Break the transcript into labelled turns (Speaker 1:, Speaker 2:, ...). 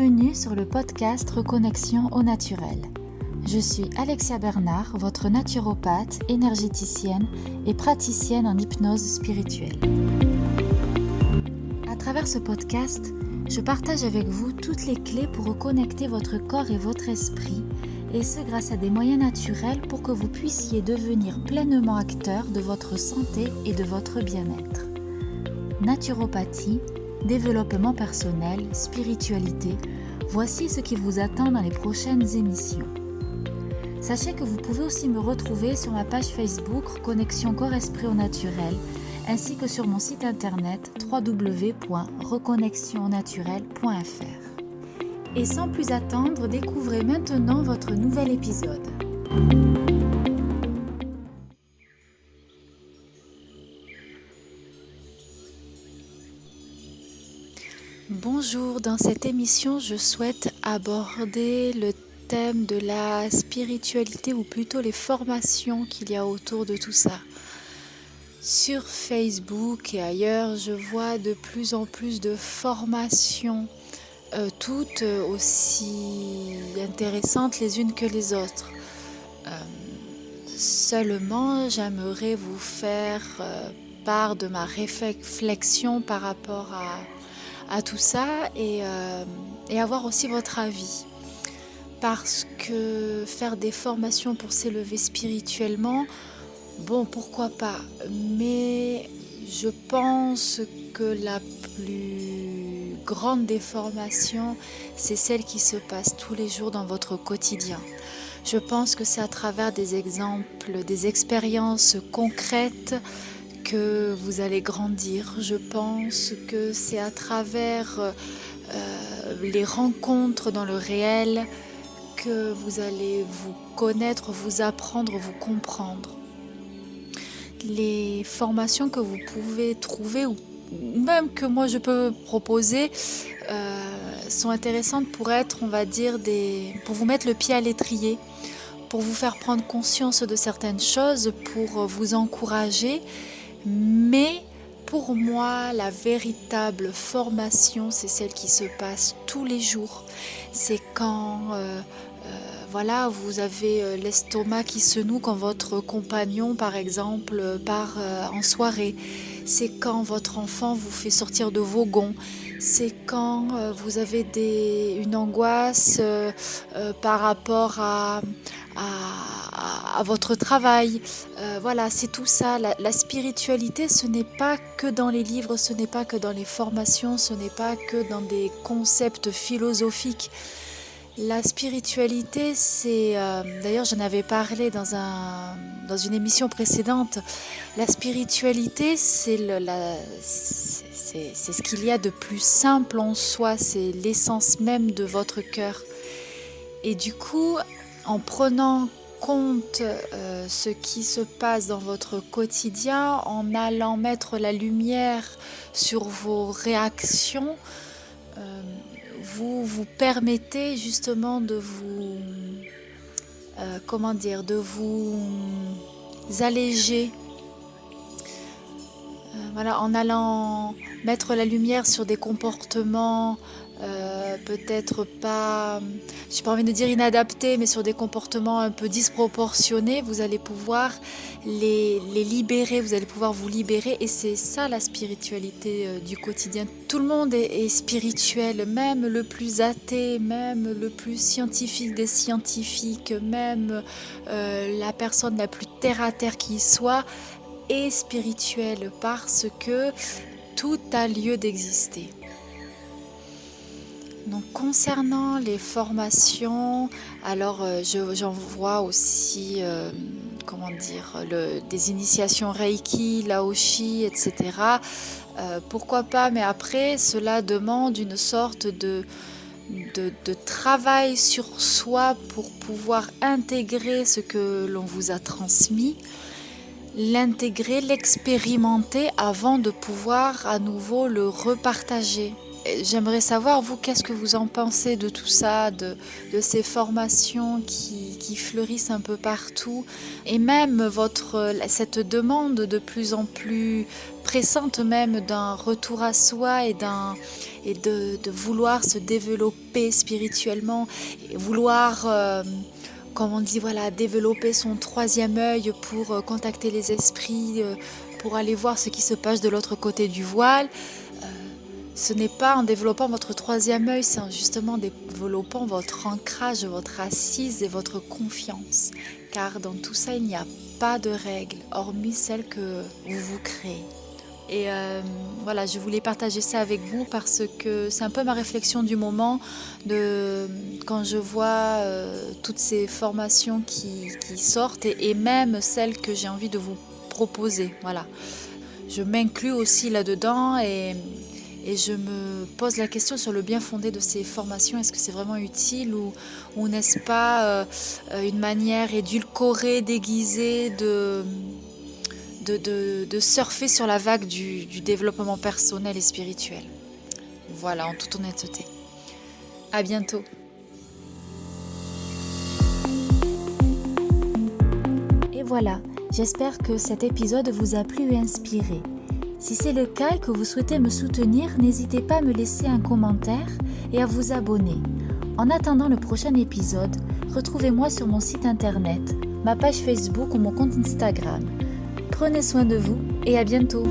Speaker 1: Bienvenue sur le podcast Reconnexion au naturel. Je suis Alexia Bernard, votre naturopathe, énergéticienne et praticienne en hypnose spirituelle. À travers ce podcast, je partage avec vous toutes les clés pour reconnecter votre corps et votre esprit, et ce grâce à des moyens naturels pour que vous puissiez devenir pleinement acteur de votre santé et de votre bien-être. Naturopathie, développement personnel, spiritualité, voici ce qui vous attend dans les prochaines émissions. Sachez que vous pouvez aussi me retrouver sur ma page Facebook Reconnexion Corps-Esprit au Naturel, ainsi que sur mon site internet www.reconnexionnaturel.fr. Et sans plus attendre, découvrez maintenant votre nouvel épisode. Bonjour, dans cette émission, je souhaite aborder le thème de la spiritualité ou plutôt les formations qu'il y a autour de tout ça. Sur Facebook et ailleurs, je vois de plus en plus de formations, toutes aussi intéressantes les unes que les autres. Seulement, j'aimerais vous faire part de ma réflexion par rapport à tout ça et avoir aussi votre avis. Parce que faire des formations pour s'élever spirituellement, bon, pourquoi pas, mais je pense que la plus grande des formations, c'est celle qui se passe tous les jours dans votre quotidien. Je pense que c'est à travers des exemples, des expériences concrètes que vous allez grandir. Je pense que c'est à travers les rencontres dans le réel que vous allez vous connaître, vous apprendre, vous comprendre. Les formations que vous pouvez trouver ou même que moi je peux proposer sont intéressantes pour être, on va dire, pour vous mettre le pied à l'étrier, pour vous faire prendre conscience de certaines choses, pour vous encourager. Mais pour moi, la véritable formation, c'est celle qui se passe tous les jours. C'est quand vous avez l'estomac qui se noue quand votre compagnon, par exemple, part en soirée. C'est quand votre enfant vous fait sortir de vos gonds. C'est quand vous avez une angoisse par rapport à votre travail. C'est tout ça. La spiritualité, ce n'est pas que dans les livres, ce n'est pas que dans les formations, ce n'est pas que dans des concepts philosophiques. La spiritualité, c'est... d'ailleurs, j'en avais parlé dans une émission précédente. La spiritualité, c'est ce qu'il y a de plus simple en soi. C'est l'essence même de votre cœur. Et du coup, en prenant compte ce qui se passe dans votre quotidien, en allant mettre la lumière sur vos réactions, vous permettez justement de vous alléger, en allant mettre la lumière sur des comportements peut-être pas, j'ai pas envie de dire inadaptés, mais sur des comportements un peu disproportionnés, vous allez pouvoir les libérer, vous allez pouvoir vous libérer, et c'est ça la spiritualité du quotidien. Tout le monde est spirituel, même le plus athée, même le plus scientifique des scientifiques, même la personne la plus terre à terre qui soit est spirituelle, parce que tout a lieu d'exister. Donc concernant les formations, alors j'en vois aussi des initiations Reiki, Laoshi, etc. Pourquoi pas, mais après cela demande une sorte de travail sur soi pour pouvoir intégrer ce que l'on vous a transmis, l'intégrer, l'expérimenter avant de pouvoir à nouveau le repartager. J'aimerais savoir, vous, qu'est-ce que vous en pensez de tout ça, de ces formations qui fleurissent un peu partout, et même cette demande de plus en plus pressante même d'un retour à soi et et de vouloir se développer spirituellement, et vouloir, comme on dit, voilà, développer son troisième œil pour contacter les esprits, pour aller voir ce qui se passe de l'autre côté du voile. Euh, Ce n'est pas en développant votre troisième œil, c'est en justement développant votre ancrage, votre assise et votre confiance. Car dans tout ça, il n'y a pas de règles, hormis celles que vous vous créez. Et voilà, je voulais partager ça avec vous parce que c'est un peu ma réflexion du moment quand je vois toutes ces formations qui sortent et même celles que j'ai envie de vous proposer. Voilà, je m'inclus aussi là-dedans et je me pose la question sur le bien fondé de ces formations. Est-ce que c'est vraiment utile ou n'est-ce pas une manière édulcorée, déguisée de surfer sur la vague du développement personnel et spirituel. Voilà, en toute honnêteté. À bientôt. Et voilà, j'espère que cet épisode vous a plu et inspiré. Si c'est le cas et que vous souhaitez me soutenir, n'hésitez pas à me laisser un commentaire et à vous abonner. En attendant le prochain épisode, retrouvez-moi sur mon site internet, ma page Facebook ou mon compte Instagram. Prenez soin de vous et à bientôt.